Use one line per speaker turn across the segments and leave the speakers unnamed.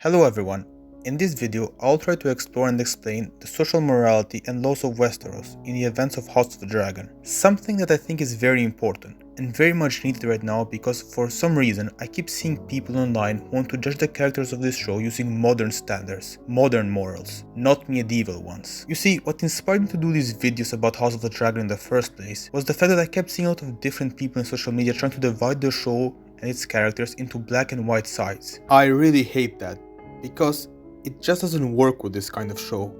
Hello everyone, in this video I'll try to explore and explain the social morality and laws of Westeros in the events of House of the Dragon, something that I think is very important and very much needed right now because for some reason I keep seeing people online want to judge the characters of this show using modern standards, modern morals, not medieval ones. You see, what inspired me to do these videos about House of the Dragon in the first place was the fact that I kept seeing a lot of different people in social media trying to divide the show and its characters into black and white sides. I really hate that, because it just doesn't work with this kind of show.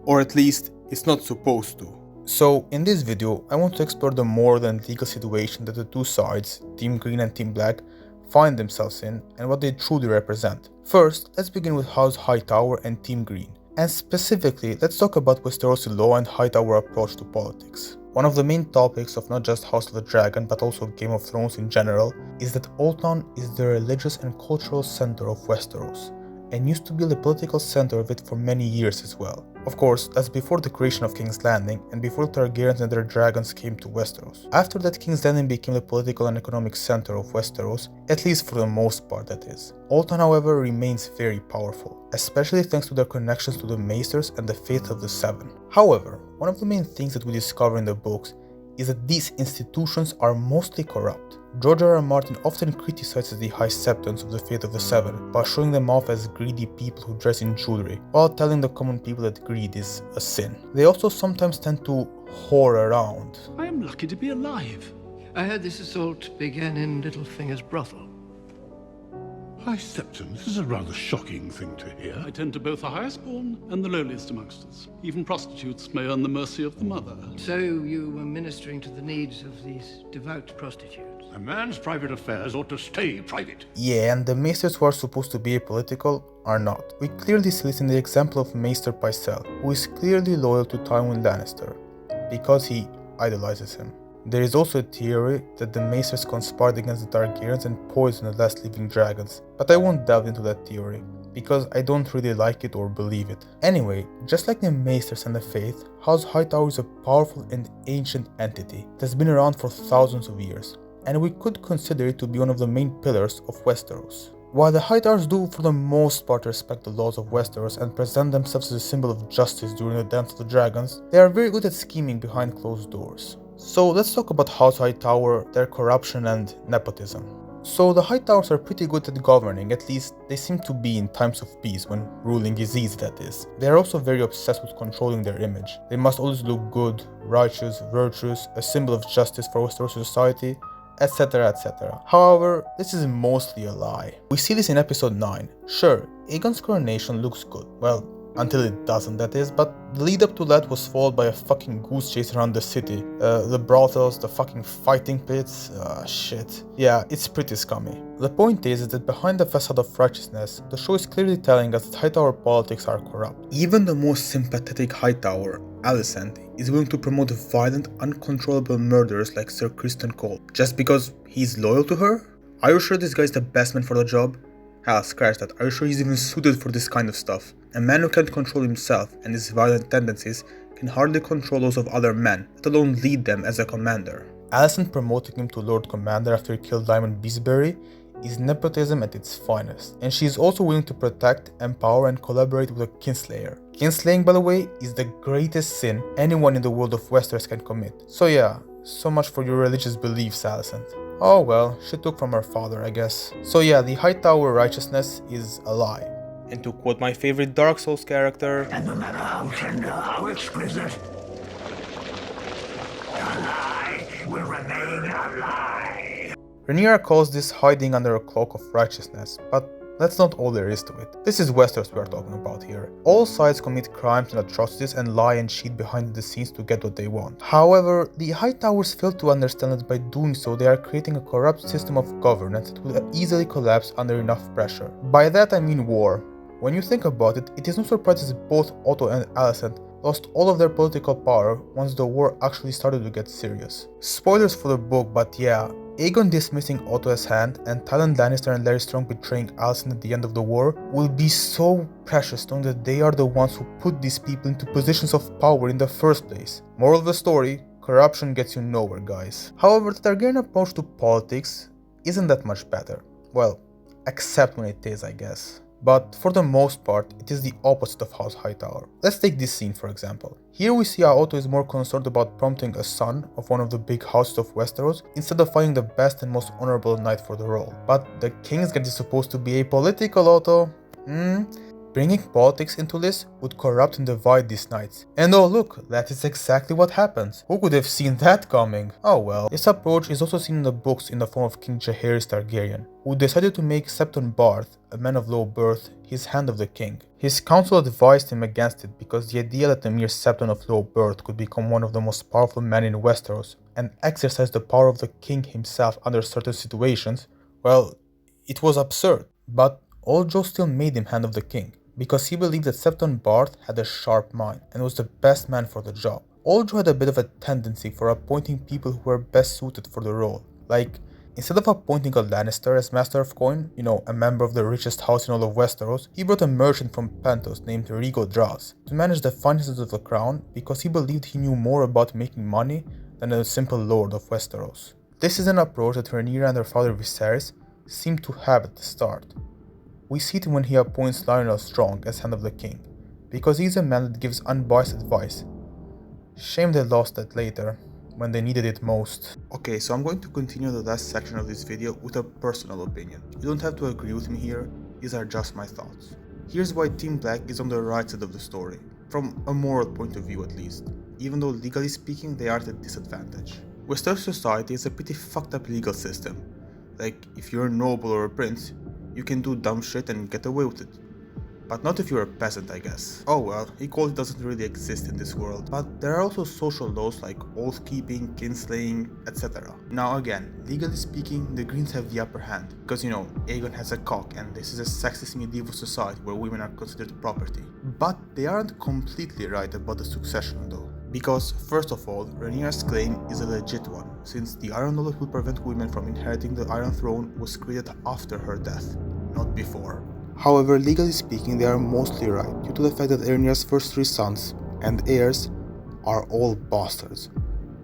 Or at least, it's not supposed to. So, in this video, I want to explore the moral and legal situation that the two sides, Team Green and Team Black, find themselves in and what they truly represent. First, let's begin with House Hightower and Team Green. And specifically, let's talk about Westerosi law and Hightower approach to politics. One of the main topics of not just House of the Dragon but also Game of Thrones in general is that Old Town is the religious and cultural center of Westeros, and used to be the political center of it for many years as well. Of course, that's before the creation of King's Landing and before the Targaryens and their dragons came to Westeros. After that, King's Landing became the political and economic center of Westeros, at least for the most part that is. Old Town, however, remains very powerful, especially thanks to their connections to the Maesters and the Faith of the Seven. However, one of the main things that we discover in the books is that these institutions are mostly corrupt. George R. R. Martin often criticizes the High Septons of the Faith of the Seven by showing them off as greedy people who dress in jewelry, while telling the common people that greed is a sin. They also sometimes tend to whore around.
I am lucky to be alive.
I heard this assault began in Littlefinger's brothel.
High Septon, this is a rather shocking thing to hear.
I tend to both the highest born and the lowliest amongst us. Even prostitutes may earn the mercy of the mother.
So you were ministering to the needs of these devout prostitutes?
A man's private affairs ought to stay private.
Yeah, and the Maesters who are supposed to be apolitical are not. We clearly see this in the example of Maester Pycelle, who is clearly loyal to Tywin Lannister, because he idolizes him. There is also a theory that the Maesters conspired against the Targaryens and poisoned the last living dragons, but I won't delve into that theory, because I don't really like it or believe it. Anyway, just like the Maesters and the Faith, House Hightower is a powerful and ancient entity that's been around for thousands of years, and we could consider it to be one of the main pillars of Westeros. While the Hightowers do for the most part respect the laws of Westeros and present themselves as a symbol of justice during the Dance of the Dragons, they are very good at scheming behind closed doors. So let's talk about House Hightower, their corruption and nepotism. So the Hightowers are pretty good at governing, at least they seem to be in times of peace, when ruling is easy that is. They are also very obsessed with controlling their image. They must always look good, righteous, virtuous, a symbol of justice for Westeros society, etc, etc. However, this is mostly a lie. We see this in episode 9. Sure, Aegon's coronation looks good, well, until it doesn't that is, but the lead up to that was followed by a fucking goose chase around the city. The brothels, the fucking fighting pits, shit. Yeah, it's pretty scummy. The point is that behind the facade of righteousness, the show is clearly telling us that Hightower politics are corrupt. Even the most sympathetic Hightower, Alicent, is willing to promote violent, uncontrollable murderers like Sir Criston Cole, just because he's loyal to her? Are you sure this guy's the best man for the job? Hell, scratch that, are you sure he's even suited for this kind of stuff? A man who can't control himself and his violent tendencies can hardly control those of other men, let alone lead them as a commander. Alicent promoting him to Lord Commander after he killed Lyman Beesbury is nepotism at its finest, and she is also willing to protect, empower and collaborate with a kinslayer. Kinslaying, by the way, is the greatest sin anyone in the world of Westeros can commit. So yeah, so much for your religious beliefs, Alicent. Oh well, she took from her father, I guess. So yeah, the Hightower righteousness is a lie. And to quote my favorite Dark Souls character,
and no matter how tender, how exquisite, a lie will remain a lie.
Rhaenyra calls this hiding under a cloak of righteousness, but that's not all there is to it. This is Westeros we're talking about here. All sides commit crimes and atrocities and lie and cheat behind the scenes to get what they want. However, the Hightowers fail to understand that by doing so they are creating a corrupt system of governance that will easily collapse under enough pressure. By that I mean war. When you think about it, it is no surprise that both Otto and Alicent lost all of their political power once the war actually started to get serious. Spoilers for the book, but yeah, Aegon dismissing Otto as hand and Tywin Lannister and Larry Strong betraying Alicent at the end of the war will be so precious knowing that they are the ones who put these people into positions of power in the first place. Moral of the story, corruption gets you nowhere, guys. However, the Targaryen approach to politics isn't that much better. Well, except when it is, I guess. but for the most part, it is the opposite of House Hightower. Let's take this scene for example. Here we see how Otto is more concerned about prompting a son of one of the big houses of Westeros instead of finding the best and most honorable knight for the role. But the Kingsguard is supposed to be apolitical, Otto. Bringing politics into this would corrupt and divide these knights. And oh look, that is exactly what happens. Who could have seen that coming? Oh well. This approach is also seen in the books in the form of King Jaehaerys Targaryen, who decided to make Septon Barth, a man of low birth, his hand of the king. His council advised him against it because the idea that a mere Septon of low birth could become one of the most powerful men in Westeros and exercise the power of the king himself under certain situations, well, it was absurd. But Ojo still made him hand of the king, because he believed that Septon Barth had a sharp mind and was the best man for the job. Ojo had a bit of a tendency for appointing people who were best suited for the role. Like, instead of appointing a Lannister as Master of Coin, a member of the richest house in all of Westeros, he brought a merchant from Pentos named Rigo Draz to manage the finances of the crown because he believed he knew more about making money than a simple lord of Westeros. This is an approach that Rhaenyra and her father Viserys seemed to have at the start. We see it when he appoints Lionel Strong as Hand of the King, because he's a man that gives unbiased advice. Shame they lost that later, when they needed it most. Okay, so I'm going to continue the last section of this video with a personal opinion. You don't have to agree with me here, these are just my thoughts. Here's why Team Black is on the right side of the story, from a moral point of view at least, even though legally speaking they are at a disadvantage. Westeros society is a pretty fucked up legal system. Like, if you're a noble or a prince, you can do dumb shit and get away with it. But not if you're a peasant, I guess. Oh well, equality doesn't really exist in this world. But there are also social laws like oath-keeping, kinslaying, etc. Now again, legally speaking, the Greens have the upper hand. Because Aegon has a cock and this is a sexist medieval society where women are considered property. But they aren't completely right about the succession though. Because, first of all, Rhaenyra's claim is a legit one, since the Iron Law that will prevent women from inheriting the Iron Throne was created after her death, not before. However, legally speaking, they are mostly right, due to the fact that Rhaenyra's first 3 sons and heirs are all bastards,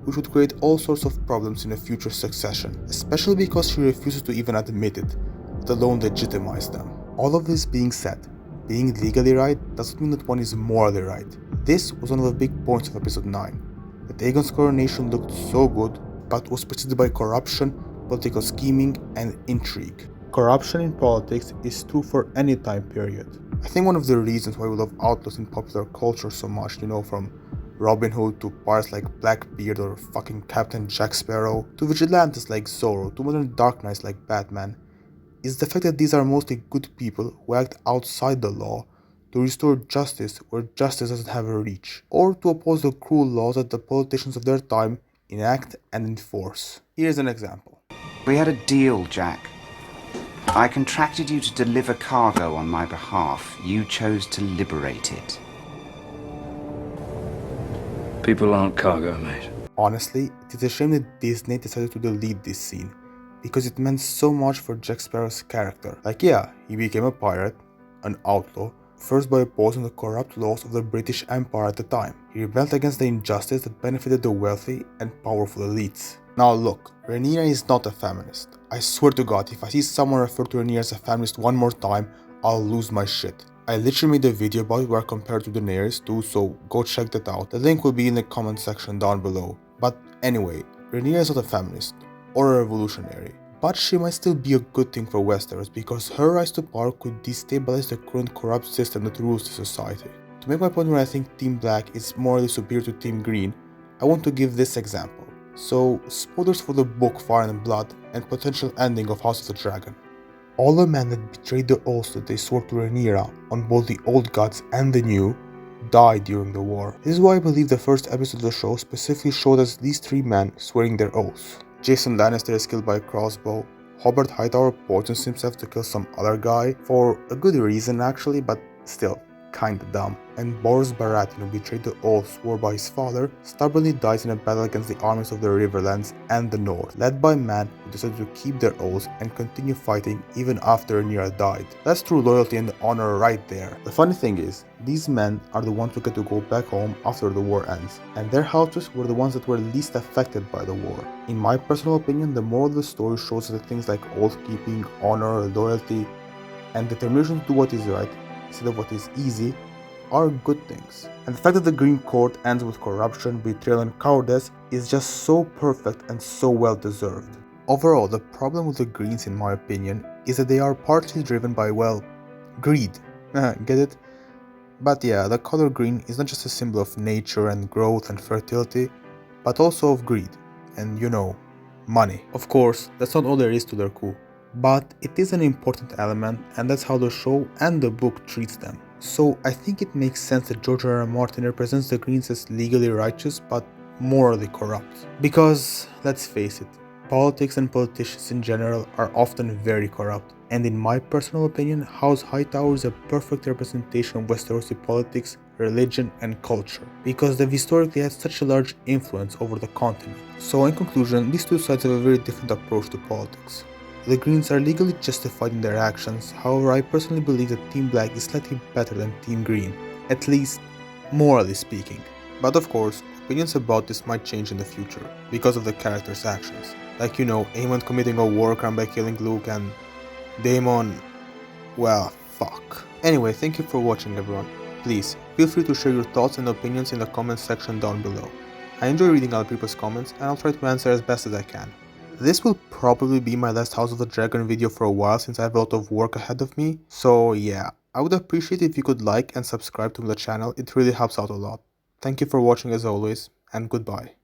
which would create all sorts of problems in a future succession, especially because she refuses to even admit it, let alone legitimize them. All of this being said, being legally right doesn't mean that one is morally right. This was one of the big points of episode 9, that Aegon's coronation looked so good, but was preceded by corruption, political scheming, and intrigue. Corruption in politics is true for any time period. I think one of the reasons why we love outlaws in popular culture so much, from Robin Hood to pirates like Blackbeard or fucking Captain Jack Sparrow, to vigilantes like Zorro, to modern Dark Knights like Batman, is the fact that these are mostly good people who act outside the law to restore justice where justice doesn't have a reach, or to oppose the cruel laws that the politicians of their time enact and enforce. Here's an example.
We had a deal, Jack. I contracted you to deliver cargo on my behalf. You chose to liberate it.
People aren't cargo, mate.
Honestly, it is a shame that Disney decided to delete this scene, because it meant so much for Jack Sparrow's character. Like, yeah, he became a pirate, an outlaw, first by opposing the corrupt laws of the British Empire at the time. He rebelled against the injustice that benefited the wealthy and powerful elites. Now look, Rhaenyra is not a feminist. I swear to God, if I see someone refer to Rhaenyra as a feminist one more time, I'll lose my shit. I literally made a video about it where I compared to Daenerys too, so go check that out. The link will be in the comment section down below. But anyway, Rhaenyra is not a feminist, or a revolutionary. But she might still be a good thing for Westeros, because her rise to power could destabilize the current corrupt system that rules the society. To make my point where I think Team Black is morally superior to Team Green, I want to give this example. So, spoilers for the book Fire and Blood and potential ending of House of the Dragon. All the men that betrayed the oaths that they swore to Rhaenyra on both the old gods and the new died during the war. This is why I believe the first episode of the show specifically showed us these 3 men swearing their oaths. Jason Lannister is killed by a crossbow, Hobart Hightower poisons himself to kill some other guy, for a good reason actually, but still, kinda dumb. And Boros Baratheon, who betrayed the oath swore by his father, stubbornly dies in a battle against the armies of the Riverlands and the North, led by men who decided to keep their oaths and continue fighting even after Rhaenyra died. That's true loyalty and honor right there. The funny thing is, these men are the ones who get to go back home after the war ends, and their houses were the ones that were least affected by the war. In my personal opinion, the moral of the story shows that things like oath keeping, honor, loyalty and determination to do what is right instead of what is easy are good things. And the fact that the Green Court ends with corruption, betrayal, and cowardice is just so perfect and so well deserved. Overall, the problem with the Greens, in my opinion, is that they are partly driven by, well, greed. Get it? But yeah, the color green is not just a symbol of nature and growth and fertility, but also of greed and, money. Of course, that's not all there is to their coup, but it is an important element, and that's how the show and the book treats them. So I think it makes sense that George R. R. Martin represents the Greens as legally righteous but morally corrupt. Because, let's face it, politics and politicians in general are often very corrupt, and in my personal opinion, House Hightower is a perfect representation of Westerosi politics, religion, and culture, because they've historically had such a large influence over the continent. So in conclusion, these two sides have a very different approach to politics. The Greens are legally justified in their actions, however I personally believe that Team Black is slightly better than Team Green, at least morally speaking. But of course, opinions about this might change in the future, because of the characters' actions. Like Aemon committing a war crime by killing Luke and Daemon, well, fuck. Anyway, thank you for watching everyone. Please, feel free to share your thoughts and opinions in the comments section down below. I enjoy reading other people's comments and I'll try to answer as best as I can. This will probably be my last House of the Dragon video for a while since I have a lot of work ahead of me, so yeah, I would appreciate if you could like and subscribe to the channel, it really helps out a lot. Thank you for watching as always, and goodbye.